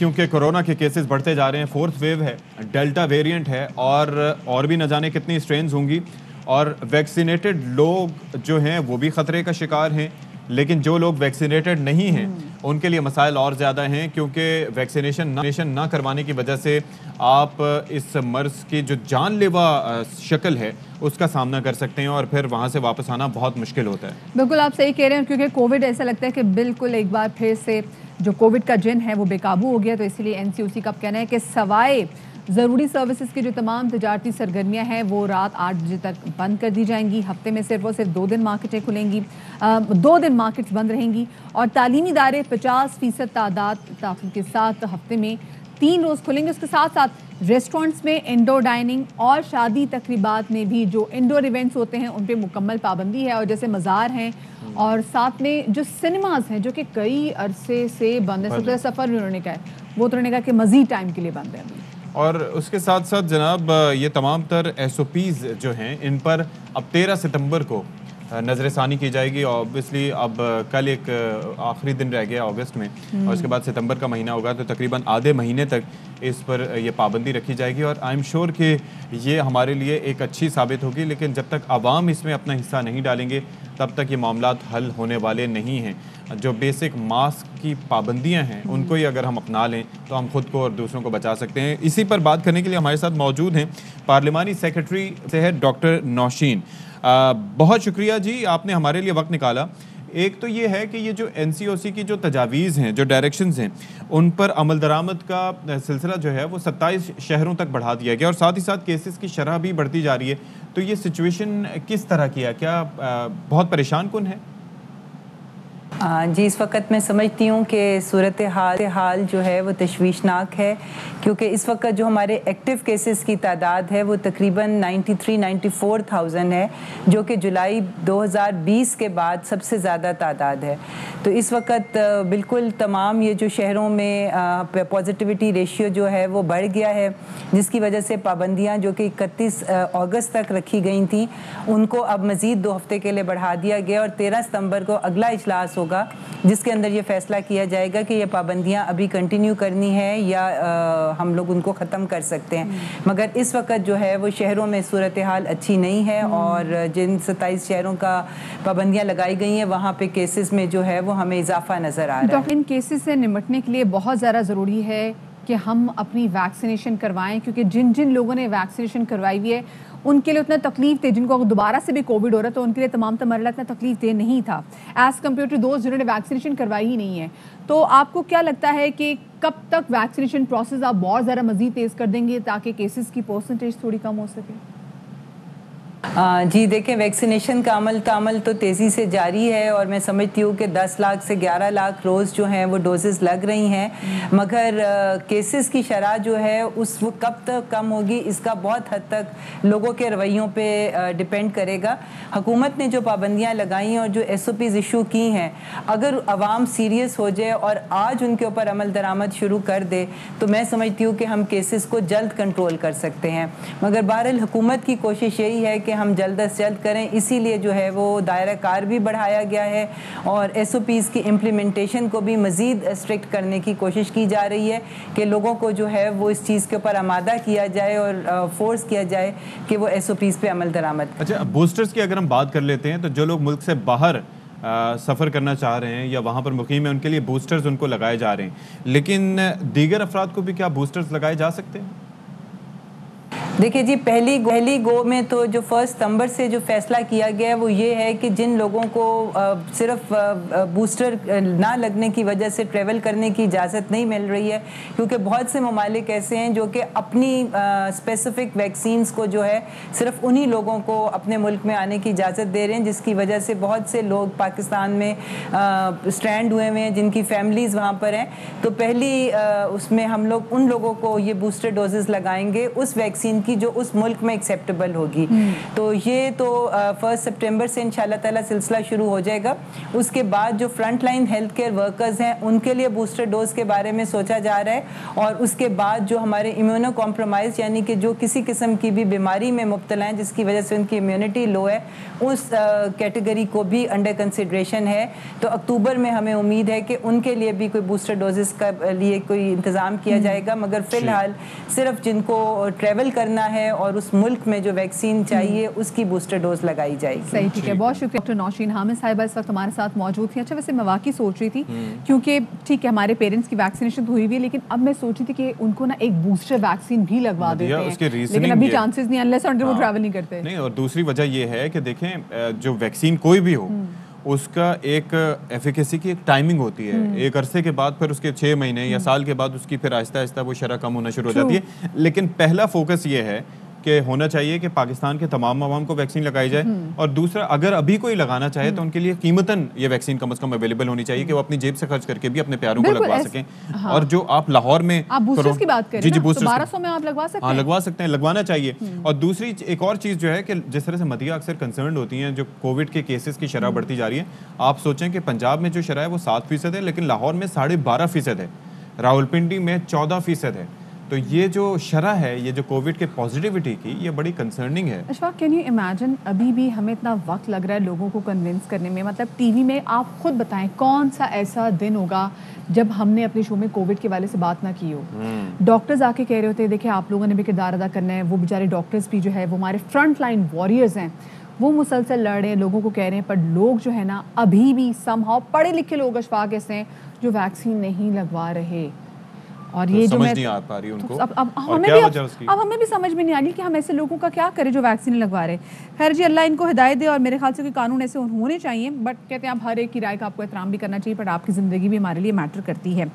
क्योंकि कोरोना के केसेस बढ़ते जा रहे हैं, फोर्थ वेव है, डेल्टा वेरिएंट है और भी न जाने कितनी स्ट्रेन्स होंगी। और वैक्सीनेटेड लोग जो हैं वो भी ख़तरे का शिकार हैं, लेकिन जो लोग वैक्सीनेटेड नहीं हैं उनके लिए मसाइल और ज़्यादा हैं, क्योंकि वैक्सीनेशन ना करवाने की वजह से आप इस मर्ज़ की जो जानलेवा शक्ल है उसका सामना कर सकते हैं और फिर वहाँ से वापस आना बहुत मुश्किल होता है। बिल्कुल आप सही कह रहे हैं, क्योंकि कोविड ऐसा लगता है कि बिल्कुल एक बार फिर से जो कोविड का जिन है वो बेकाबू हो गया। तो इसीलिए एनसीओसी का कहना है कि सवाए ज़रूरी सर्विसेज की जो तमाम तजारती सरगर्मियाँ हैं वो रात 8 बजे तक बंद कर दी जाएंगी। हफ्ते में सिर्फ 2 दिन मार्केटें खुलेंगी, 2 दिन मार्केट्स बंद रहेंगी। और तालीमी इदारे 50% तादाद के साथ हफ्ते में 3 रोज़ खुलेंगे। उसके साथ साथ रेस्टोरेंट्स में इंडोर डाइनिंग और शादी तकरीबात में भी जो इंडोर इवेंट्स होते हैं उन पर मुकम्मल पाबंदी है। और जैसे मज़ार हैं और साथ में जो सिनेमाज हैं जो कि कई अरसे से बंद है, सफ़र भी उन्होंने कहा है, वो तो उन्होंने कहा कि मज़ीद टाइम के लिए बंद है। और उसके साथ साथ जनाब ये तमाम तर SOPs जो हैं इन पर अब 13 सितंबर को नज़रसानी की जाएगी। ऑब्वियसली अब कल एक आखिरी दिन रह गया अगस्त में और उसके बाद सितंबर का महीना होगा, तो तकरीबन आधे महीने तक इस पर ये पाबंदी रखी जाएगी। और आई एम श्योर कि ये हमारे लिए एक अच्छी साबित होगी, लेकिन जब तक आवाम इसमें अपना हिस्सा नहीं डालेंगे तब तक ये मामलात हल होने वाले नहीं हैं। जो बेसिक मास्क की पाबंदियां हैं उनको ही अगर हम अपना लें तो हम खुद को और दूसरों को बचा सकते हैं। इसी पर बात करने के लिए हमारे साथ मौजूद हैं पार्लिमानी सेक्रेटरी से है डॉक्टर नौशीन। बहुत शुक्रिया जी, आपने हमारे लिए वक्त निकाला। एक तो ये है कि ये जो NCOC की जो तजावीज़ हैं, जो डायरेक्शंस हैं, उन पर अमल दरामद का सिलसिला जो है वो 27 शहरों तक बढ़ा दिया गया और साथ ही साथ केसेस की शरह भी बढ़ती जा रही है। तो ये सिचुएशन किस तरह की है, क्या बहुत परेशान कुन है? जी, इस वक्त मैं समझती हूँ कि सूरत हाल जो है वो तशवीशनाक है, क्योंकि इस वक्त जो हमारे एक्टिव केसेस की तादाद है वो तकरीबन 94,000 है, जो कि जुलाई 2020 के बाद सबसे ज़्यादा तादाद है। तो इस वक्त बिल्कुल तमाम ये जो शहरों में पॉजिटिविटी रेशियो जो है वो बढ़ गया है, जिसकी वजह से पाबंदियाँ जो कि 31 अगस्त तक रखी गई थी उनको अब मज़ीद 2 हफ्ते के लिए बढ़ा दिया गया। और 13 सितंबर को अगला इजलास होगा जिसके अंदर ये फैसला किया जाएगा कि ये पाबंदियां अभी कंटिन्यू करनी है या हम लोग उनको ख़त्म कर सकते हैं। मगर इस वक्त जो है वो शहरों में सूरत हाल अच्छी नहीं है और जिन 27 शहरों का पाबंदियां लगाई गई हैं वहाँ पे केसेस में जो है वो हमें इजाफा नज़र आ रहा है। इन केसेस से निपटने के लिए बहुत ज़्यादा ज़रूरी है कि हम अपनी वैक्सीनेशन करवाएं, क्योंकि जिन जिन लोगों ने वैक्सीनेशन करवाई हुई है उनके लिए उतना तकलीफ थे, जिनको अगर दोबारा से भी कोविड हो रहा है तो उनके लिए तमाम मरला इतना तकलीफ दे नहीं था एज़ कम्पेयर टू दोस्त जिन्होंने वैक्सीनेशन करवाई ही नहीं है। तो आपको क्या लगता है कि कब तक वैक्सीनेशन प्रोसेस आप बहुत ज़्यादा मज़ीद तेज़ कर देंगे ताकि केसेस की परसेंटेज थोड़ी कम हो सके? जी देखें, वैक्सीनेशन का अमल तो तेज़ी से जारी है और मैं समझती हूँ कि 10 लाख से 11 लाख रोज़ जो हैं वो डोजेज़ लग रही हैं, मगर केसेस की शरह जो है वो कब तक कम होगी इसका बहुत हद तक लोगों के रवैयों पे डिपेंड करेगा। हुकूमत ने जो पाबंदियाँ लगाई हैं और जो SOPs इशू की हैं, अगर आवाम सीरियस हो जाए और आज उनके ऊपर अमल दरामद शुरू कर दे तो मैं समझती हूँ कि हम केसेस को जल्द कंट्रोल कर सकते हैं। मगर बहरहाल हुकूमत की कोशिश यही है कि हम जल्द से जल्द करें, इसीलिए जो है वो दायरा कार भी बढ़ाया गया है और SOPs की इम्प्लीमेंटेशन को भी मज़ीद स्ट्रिक्ट करने की कोशिश की जा रही है कि लोगों को जो है वो इस चीज़ के ऊपर आमादा किया जाए और फोर्स किया जाए कि वो SOPs पे अमल दरामद। अच्छा, बूस्टर्स की अगर हम बात कर लेते हैं तो जो लोग मुल्क से बाहर सफ़र करना चाह रहे हैं या वहाँ पर मुकीम है उनके लिए बूस्टर्स उनको लगाए जा रहे हैं, लेकिन दीगर अफराद को भी क्या बूस्टर्स लगाए जा सकते हैं? देखिए जी, पहली गो में तो जो 1 सितंबर से जो फैसला किया गया है वो ये है कि जिन लोगों को सिर्फ बूस्टर ना लगने की वजह से ट्रैवल करने की इजाज़त नहीं मिल रही है, क्योंकि बहुत से ममालिक ऐसे हैं जो कि अपनी स्पेसिफिक वैक्सीन्स को जो है सिर्फ उन्हीं लोगों को अपने मुल्क में आने की इजाज़त दे रहे हैं, जिसकी वजह से बहुत से लोग पाकिस्तान में स्ट्रैंड हुए हैं जिनकी फैमिलीज़ वहाँ पर हैं। तो पहली उसमें हम लोग उन लोगों को ये बूस्टर डोजेज़ लगाएंगे उस वैक्सीन की की जो उस मुल्क में एक्सेप्टेबल होगी। तो ये तो 1 सितंबर से इंशाल्लाह ताला सिलसिला शुरू हो जाएगा। उसके बाद जो front line health care workers हैं उनके लिए बूस्टर डोज के बारे में सोचा जा रहा है, और उसके बाद जो हमारे इम्यूनो कॉम्प्रोमाइज यानी कि जो किसी किस्म की भी बीमारी में मुब्तला हैं जिसकी वजह से उनकी इम्यूनिटी लो है, उस कैटेगरी को भी अंडर कंसिडरेशन है। तो अक्टूबर में हमें उम्मीद है कि उनके लिए भी कोई बूस्टर डोजेस का लिए कोई इंतज़ाम किया जाएगा, मगर फिलहाल सिर्फ जिनको ट्रैवल करना है और उस मुल्क में जो वैक्सीन चाहिए उसकी बूस्टर डोज लगाई जाएगी। सही, ठीक है, बहुत शुक्रिया। डॉक्टर नौशीन हामिद साहिबा इस वक्त हमारे साथ मौजूद थी। अच्छा, वैसे मैं वाकई सोच रही थी क्योंकि ठीक है हमारे पेरेंट्स की वैक्सीनेशन तो हुई हुई है, लेकिन अब मैं सोच रही थी कि उनको ना एक बूस्टर वैक्सीन भी लगवा देते हैं, लेकिन अभी चांसेस नहीं, अनलेस वो ट्रैवल नहीं करते। नहीं, और दूसरी वजह ये है कि देखें जो वैक्सीन कोई भी हो उसका एक एफिकेसी की एक टाइमिंग होती है। एक अरसे के बाद फिर उसके 6 महीने या साल के बाद उसकी फिर आहिस्ता आहिस्ता वो शरह कम होना शुरू हो जाती है। लेकिन पहला फोकस ये है कि होना चाहिए कि पाकिस्तान के तमाम आवाम को वैक्सीन लगाई जाए, और दूसरा अगर अभी कोई लगाना चाहे तो उनके लिए कीमतन ये वैक्सीन कम से कम अवेलेबल होनी चाहिए कि वो अपनी जेब से खर्च करके भी अपने प्यारों को लगवा सकें। हाँ। और जो आप लाहौर में आप बूस्टर्स की बात करें, जी तो बूस्टर्स 1200 में आप लगवा सकते हैं। हाँ, लगवा सकते हैं, लगवाना चाहिए। और दूसरी एक और चीज़ जो है कि जिस तरह से मदिया अक्सर कंसर्न होती हैं, जो कोविड के केसेस की शरह बढ़ती जा रही है, आप सोचें कि पंजाब में जो शरह है वो 7% है, लेकिन लाहौर में 12.5% है, रावलपिंडी में 14% है। तो ये जो शरह है, ये जो कोविड के पॉजिटिविटी की, ये बड़ी कंसर्निंग है। अशफाक, कैन यू इमेजिन अभी भी हमें इतना वक्त लग रहा है लोगों को कन्विंस करने में। मतलब टीवी में आप खुद बताएं कौन सा ऐसा दिन होगा जब हमने अपने शो में कोविड के वाले से बात ना की हो। डॉक्टर्स आके कह रहे होते हैं देखिए आप लोगों ने भी किरदार अदा करना है, वो बेचारे डॉक्टर्स भी जो है वो हमारे फ्रंट लाइन वॉरियर्स हैं, वो मुसलसल लड़ रहे हैं, लोगों को कह रहे हैं, पर लोग जो है ना अभी भी समहाउ पढ़े लिखे लोग अशफाक ऐसे हैं जो वैक्सीन नहीं लगवा रहे। और तो ये जो समझ नहीं आ पा रही उनको, अब हमें भी समझ में नहीं आ रही कि हम ऐसे लोगों का क्या करें जो वैक्सीन लगवा रहे। खैर जी, अल्लाह इनको हिदायत दे, और मेरे ख्याल से कोई कानून ऐसे होने चाहिए, बट कहते हैं आप हर एक की राय का आपको एहतराम भी करना चाहिए, बट आपकी ज़िंदगी भी हमारे लिए मैटर करती है।